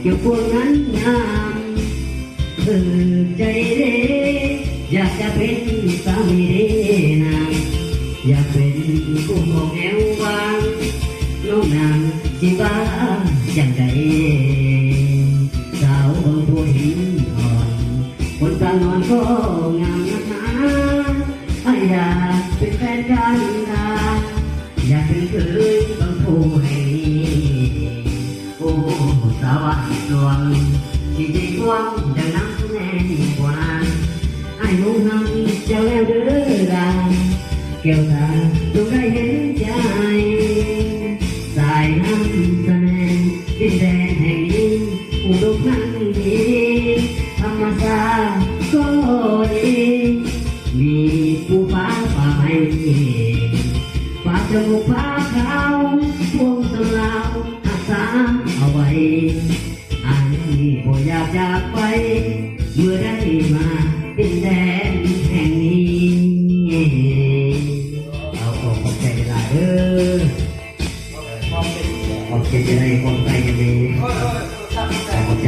อยู่พวกนั้นงามใจเด้อยากจะเป็นสามีเด้นางอยากเป็นผู้ของแอววางน้องนางจีบ้าอย่างใดสาวบางผู้หินอ่อนคนตานอนก็งามนักหนาอยากเป็นแฟนกันนาอยากเป็นเคยบางผู้ให้โอ้สาวดวงที่ใจกว้างดังน้ำแน่นกว่าไอ้มุ่งหันเจ้าแล้วเด้อดาแก้วตาจงได้เห็นใจสายน้ำแสดงดินแดนแห่งนี้อุดมนั้นดีธรรมชาติก็ดีมีภูฟ้าป่าไม้ป่าจมูกฟ้าขาวพวงสลาวรักษาเอาไว้อันนี้บ่อยากจากไปเมื่อได้มาดินแดนแห่งนี้เอาขอบใจเวลาเด้อขอบใจจะได้ความใจกันดีขอบใจ